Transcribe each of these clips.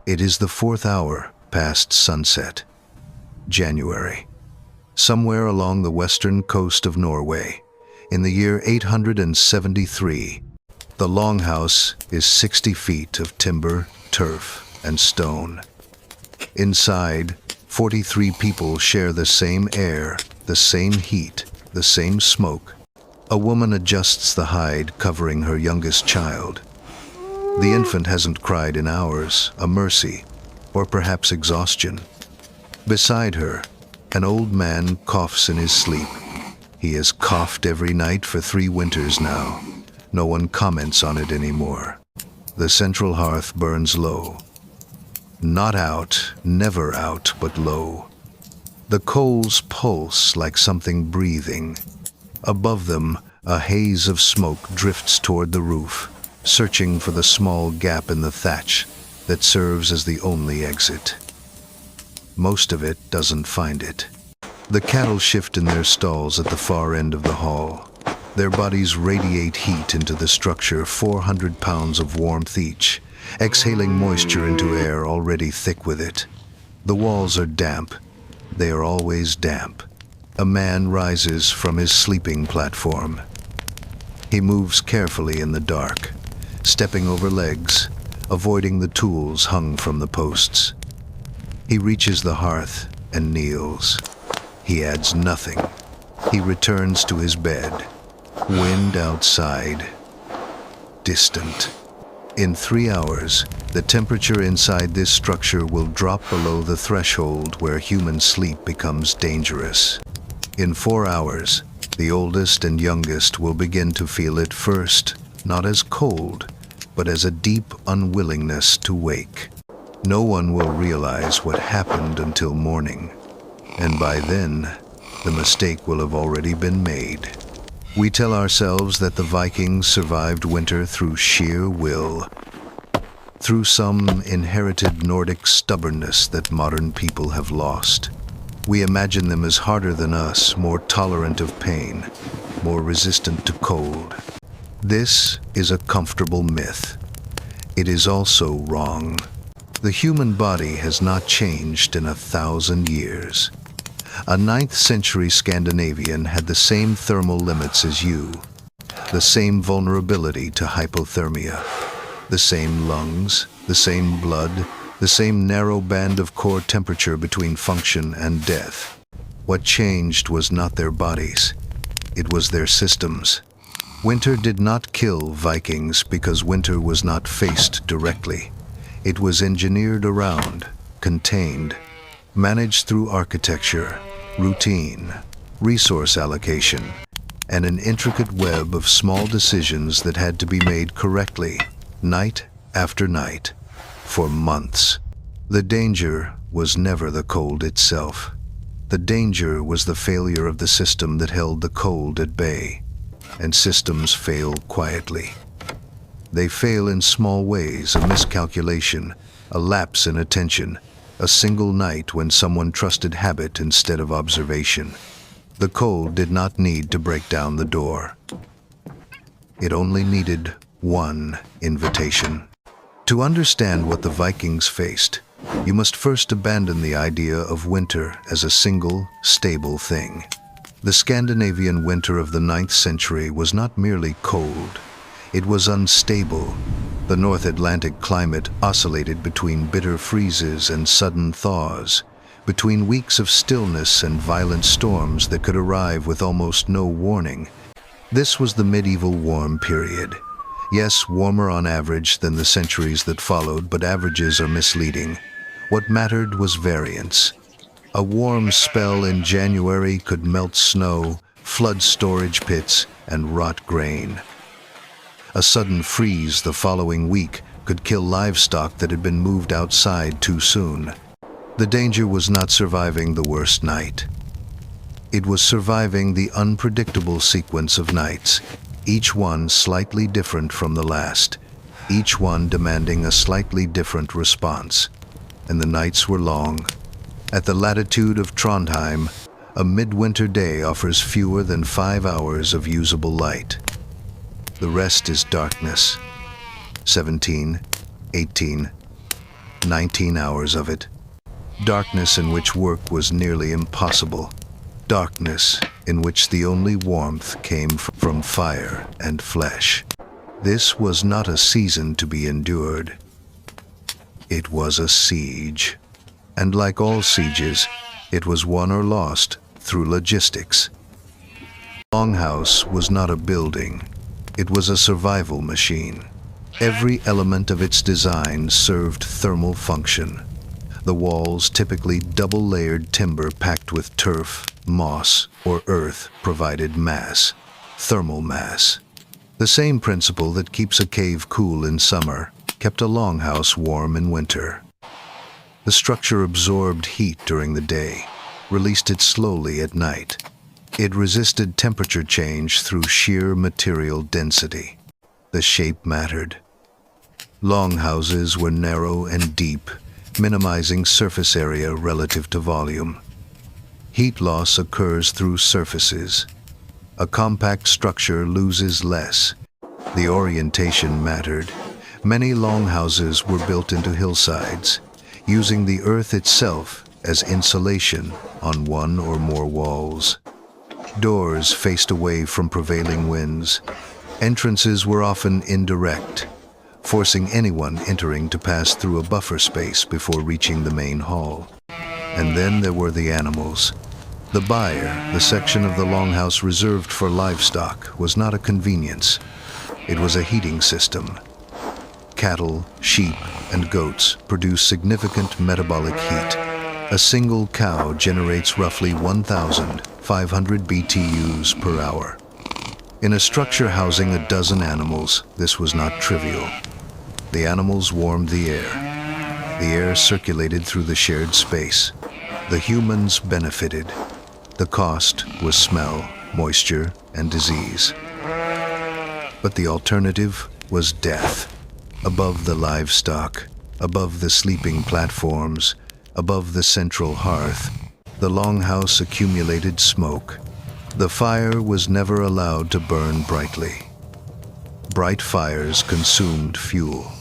It is the 4th hour past sunset. January. Somewhere along the western coast of Norway, in the year 873, the longhouse is 60 feet of timber, turf, and stone. Inside, 43 people share the same air, the same heat, the same smoke. A woman adjusts the hide covering her youngest child. The infant hasn't cried in hours, a mercy, or perhaps exhaustion. Beside her, an old man coughs in his sleep. He has coughed every night for 3 winters now. No one comments on it anymore. The central hearth burns low. Not out, never out, but low. The coals pulse like something breathing. Above them, a haze of smoke drifts toward the roof, searching for the small gap in the thatch that serves as the only exit. Most of it doesn't find it. The cattle shift in their stalls at the far end of the hall. Their bodies radiate heat into the structure, 400 pounds of warmth each, exhaling moisture into air already thick with it. The walls are damp. They are always damp. A man rises from his sleeping platform. He moves carefully in the dark, stepping over legs, avoiding the tools hung from the posts. He reaches the hearth and kneels. He adds nothing. He returns to his bed. Wind outside. Distant. In 3 hours, the temperature inside this structure will drop below the threshold where human sleep becomes dangerous. In 4 hours, the oldest and youngest will begin to feel it first, not as cold, but as a deep unwillingness to wake. No one will realize what happened until morning, and by then, the mistake will have already been made. We tell ourselves that the Vikings survived winter through sheer will, through some inherited Nordic stubbornness that modern people have lost. We imagine them as harder than us, more tolerant of pain, more resistant to cold. This is a comfortable myth. It is also wrong. The human body has not changed in 1,000 years. A 9th century Scandinavian had the same thermal limits as you, the same vulnerability to hypothermia, the same lungs, the same blood, the same narrow band of core temperature between function and death. What changed was not their bodies, it was their systems. Winter did not kill Vikings because winter was not faced directly. It was engineered around, contained, managed through architecture, routine, resource allocation, and an intricate web of small decisions that had to be made correctly, night after night, for months. The danger was never the cold itself. The danger was the failure of the system that held the cold at bay. And systems fail quietly. They fail in small ways, a miscalculation, a lapse in attention, a single night when someone trusted habit instead of observation. The cold did not need to break down the door. It only needed one invitation. To understand what the Vikings faced, you must first abandon the idea of winter as a single, stable thing. The Scandinavian winter of the 9th century was not merely cold, it was unstable. The North Atlantic climate oscillated between bitter freezes and sudden thaws, between weeks of stillness and violent storms that could arrive with almost no warning. This was the medieval warm period. Yes, warmer on average than the centuries that followed, but averages are misleading. What mattered was variance. A warm spell in January could melt snow, flood storage pits, and rot grain. A sudden freeze the following week could kill livestock that had been moved outside too soon. The danger was not surviving the worst night. It was surviving the unpredictable sequence of nights, each one slightly different from the last, each one demanding a slightly different response. And the nights were long. At the latitude of Trondheim, a midwinter day offers fewer than 5 hours of usable light. The rest is darkness. 17, 18, 19 hours of it. Darkness in which work was nearly impossible. Darkness in which the only warmth came from fire and flesh. This was not a season to be endured. It was a siege. And like all sieges, it was won or lost through logistics. The longhouse was not a building. It was a survival machine. Every element of its design served thermal function. The walls, typically double-layered timber packed with turf, moss, or earth, provided mass, thermal mass. The same principle that keeps a cave cool in summer kept a longhouse warm in winter. The structure absorbed heat during the day, released it slowly at night. It resisted temperature change through sheer material density. The shape mattered. Longhouses were narrow and deep, minimizing surface area relative to volume. Heat loss occurs through surfaces. A compact structure loses less. The orientation mattered. Many longhouses were built into hillsides, using the earth itself as insulation on one or more walls. Doors faced away from prevailing winds. Entrances were often indirect, forcing anyone entering to pass through a buffer space before reaching the main hall. And then there were the animals. The byre, the section of the longhouse reserved for livestock, was not a convenience. It was a heating system. Cattle, sheep, and goats produce significant metabolic heat. A single cow generates roughly 1,500 BTUs per hour. In a structure housing a dozen animals, this was not trivial. The animals warmed the air. The air circulated through the shared space. The humans benefited. The cost was smell, moisture, and disease. But the alternative was death. Above the livestock, above the sleeping platforms, above the central hearth, the longhouse accumulated smoke. The fire was never allowed to burn brightly. Bright fires consumed fuel.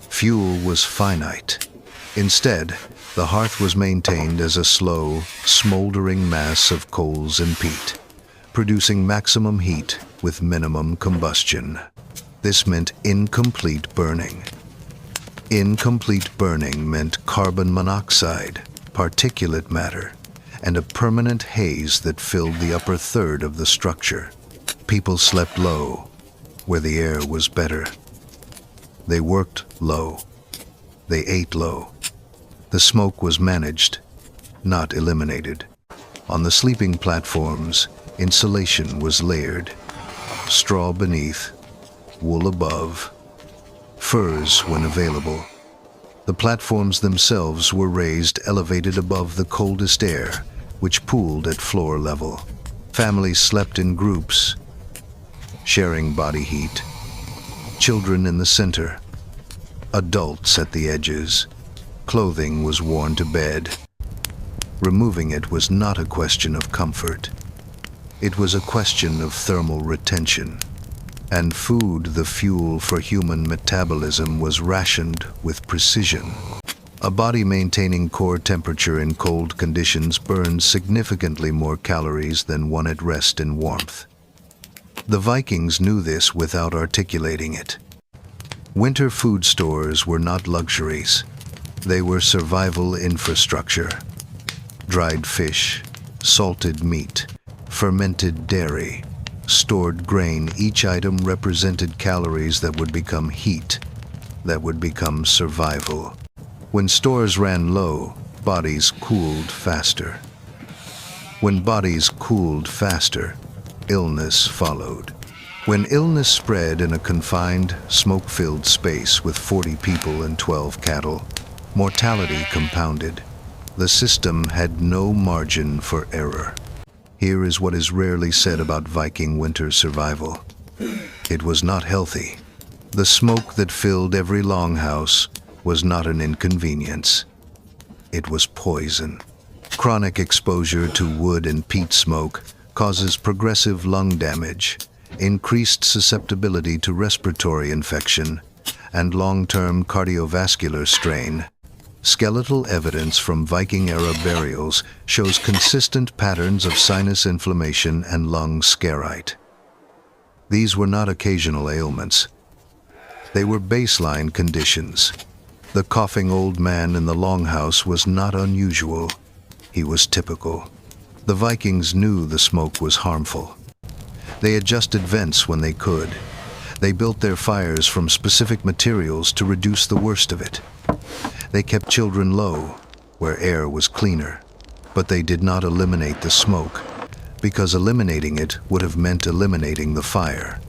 Fuel was finite. Instead, the hearth was maintained as a slow, smoldering mass of coals and peat, producing maximum heat with minimum combustion. This meant incomplete burning. Incomplete burning meant carbon monoxide, particulate matter, and a permanent haze that filled the upper third of the structure. People slept low, where the air was better. They worked low. They ate low. The smoke was managed, not eliminated. On the sleeping platforms, insulation was layered. Straw beneath, wool above, furs when available. The platforms themselves were raised, elevated above the coldest air, which pooled at floor level. Families slept in groups, sharing body heat. Children in the center, adults at the edges. Clothing was worn to bed. Removing it was not a question of comfort. It was a question of thermal retention. And food, the fuel for human metabolism, was rationed with precision. A body maintaining core temperature in cold conditions burned significantly more calories than one at rest in warmth. The Vikings knew this without articulating it. Winter food stores were not luxuries. They were survival infrastructure. Dried fish, salted meat, fermented dairy, stored grain, each item represented calories that would become heat, that would become survival. When stores ran low, bodies cooled faster. When bodies cooled faster, illness followed. When illness spread in a confined, smoke-filled space with 40 people and 12 cattle, mortality compounded. The system had no margin for error. Here is what is rarely said about Viking winter survival. It was not healthy. The smoke that filled every longhouse was not an inconvenience. It was poison. Chronic exposure to wood and peat smoke causes progressive lung damage, increased susceptibility to respiratory infection, and long-term cardiovascular strain. Skeletal evidence from Viking-era burials shows consistent patterns of sinus inflammation and lung scarite. These were not occasional ailments. They were baseline conditions. The coughing old man in the longhouse was not unusual. He was typical. The Vikings knew the smoke was harmful. They adjusted vents when they could. They built their fires from specific materials to reduce the worst of it. They kept children low, where air was cleaner. But they did not eliminate the smoke, because eliminating it would have meant eliminating the fire.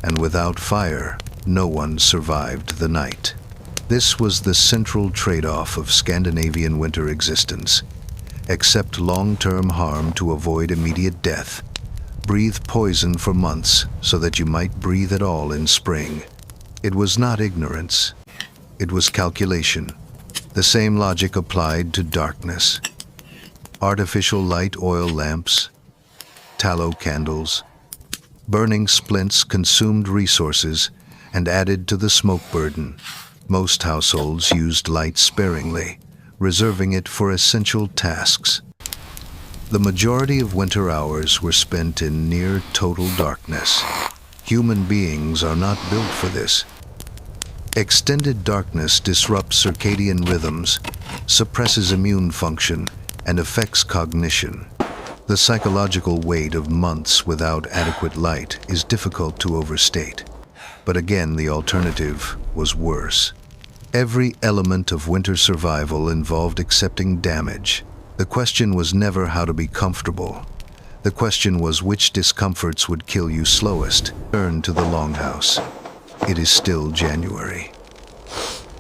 And without fire, no one survived the night. This was the central trade-off of Scandinavian winter existence. Accept long-term harm to avoid immediate death. Breathe poison for months so that you might breathe at all in spring. It was not ignorance. It was calculation. The same logic applied to darkness. Artificial light oil lamps, tallow candles, burning splints consumed resources and added to the smoke burden. Most households used light sparingly, reserving it for essential tasks. The majority of winter hours were spent in near total darkness. Human beings are not built for this. Extended darkness disrupts circadian rhythms, suppresses immune function, and affects cognition. The psychological weight of months without adequate light is difficult to overstate. But again, the alternative was worse. Every element of winter survival involved accepting damage. The question was never how to be comfortable. The question was which discomforts would kill you slowest. Turn to the longhouse. It is still January.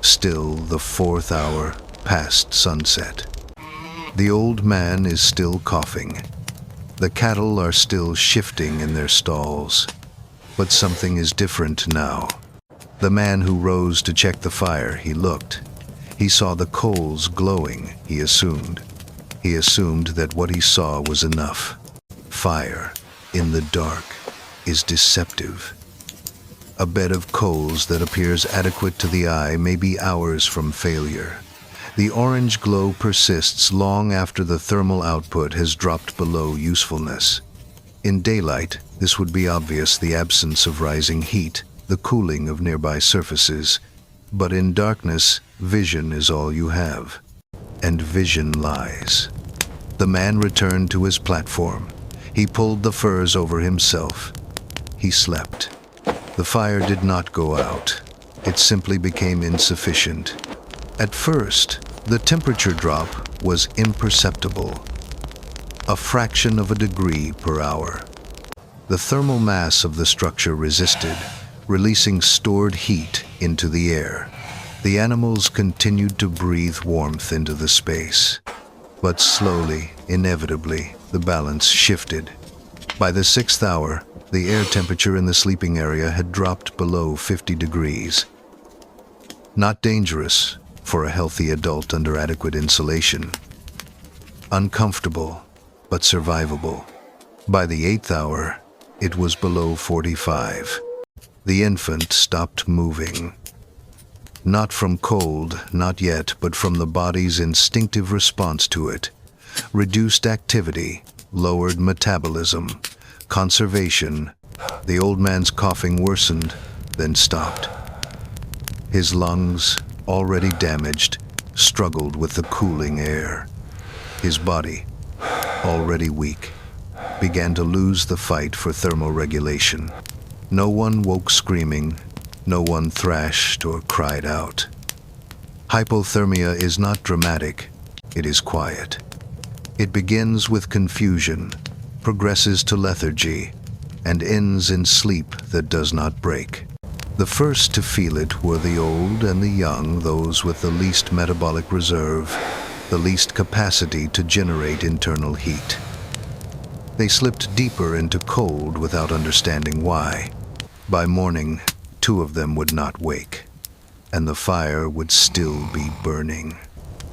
Still the 4th hour past sunset. The old man is still coughing. The cattle are still shifting in their stalls. But something is different now. The man who rose to check the fire, he looked. He saw the coals glowing, he assumed. He assumed that what he saw was enough. Fire, in the dark, is deceptive. A bed of coals that appears adequate to the eye may be hours from failure. The orange glow persists long after the thermal output has dropped below usefulness. In daylight, this would be obvious: the absence of rising heat, the cooling of nearby surfaces. But in darkness, vision is all you have. And vision lies. The man returned to his platform. He pulled the furs over himself. He slept. The fire did not go out. It simply became insufficient. At first, the temperature drop was imperceptible. A fraction of a degree per hour. The thermal mass of the structure resisted, releasing stored heat into the air. The animals continued to breathe warmth into the space. But slowly, inevitably, the balance shifted. By the 6th hour, the air temperature in the sleeping area had dropped below 50 degrees. Not dangerous for a healthy adult under adequate insulation. Uncomfortable, but survivable. By the 8th hour, it was below 45. The infant stopped moving. Not from cold, not yet, but from the body's instinctive response to it. Reduced activity, lowered metabolism, conservation. The old man's coughing worsened, then stopped. His lungs, already damaged, struggled with the cooling air. His body, already weak, began to lose the fight for thermoregulation. No one woke screaming. No one thrashed or cried out. Hypothermia is not dramatic. It is quiet. It begins with confusion, progresses to lethargy, and ends in sleep that does not break. The first to feel it were the old and the young, those with the least metabolic reserve, the least capacity to generate internal heat. They slipped deeper into cold without understanding why. By morning, 2 of them would not wake, and the fire would still be burning.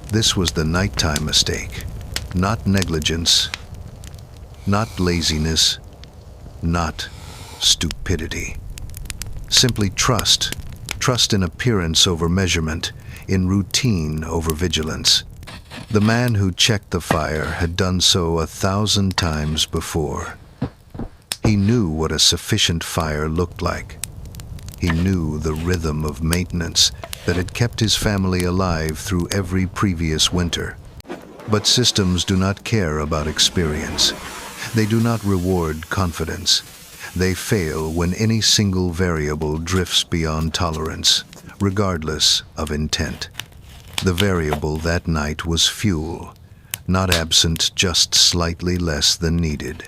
This was the nighttime mistake, not negligence, not laziness, not stupidity. Simply trust trust in appearance over measurement, in routine over vigilance. The man who checked the fire had done so 1,000 times before. He knew what a sufficient fire looked like. He knew the rhythm of maintenance that had kept his family alive through every previous winter. But systems do not care about experience. They do not reward confidence. They fail when any single variable drifts beyond tolerance, regardless of intent. The variable that night was fuel, not absent, just slightly less than needed.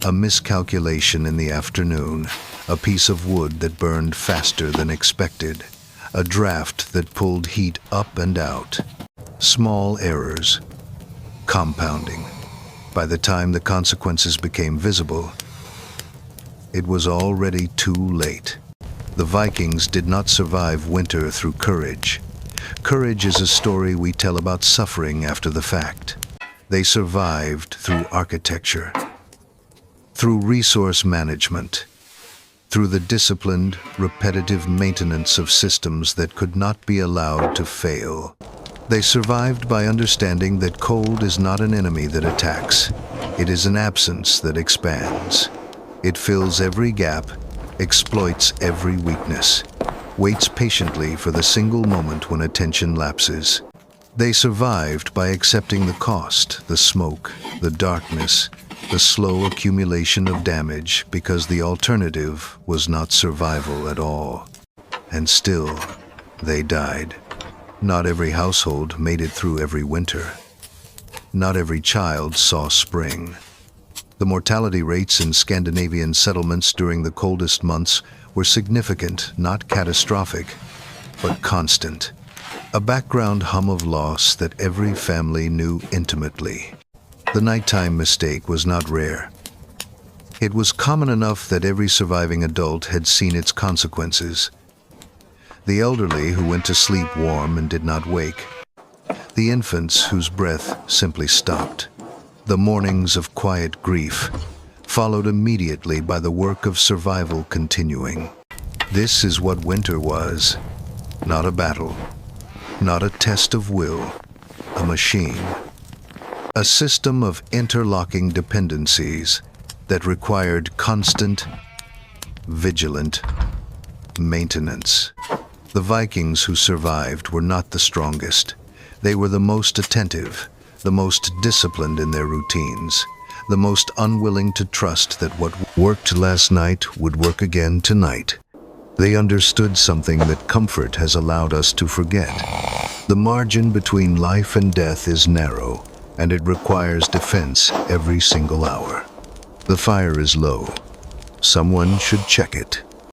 A miscalculation in the afternoon, a piece of wood that burned faster than expected, a draft that pulled heat up and out. Small errors, compounding. By the time the consequences became visible, it was already too late. The Vikings did not survive winter through courage. Courage is a story we tell about suffering after the fact. They survived through architecture, through resource management, through the disciplined, repetitive maintenance of systems that could not be allowed to fail. They survived by understanding that cold is not an enemy that attacks. It is an absence that expands. It fills every gap, exploits every weakness, waits patiently for the single moment when attention lapses. They survived by accepting the cost, the smoke, the darkness, the slow accumulation of damage, because the alternative was not survival at all. And still, they died. Not every household made it through every winter. Not every child saw spring. The mortality rates in Scandinavian settlements during the coldest months were significant, not catastrophic, but constant. A background hum of loss that every family knew intimately. The nighttime mistake was not rare. It was common enough that every surviving adult had seen its consequences. The elderly who went to sleep warm and did not wake. The infants whose breath simply stopped. The mornings of quiet grief, followed immediately by the work of survival continuing. This is what winter was. Not a battle, not a test of will, a machine. A system of interlocking dependencies that required constant, vigilant maintenance. The Vikings who survived were not the strongest. They were the most attentive, the most disciplined in their routines, the most unwilling to trust that what worked last night would work again tonight. They understood something that comfort has allowed us to forget. The margin between life and death is narrow, and it requires defense every single hour. The fire is low. Someone should check it.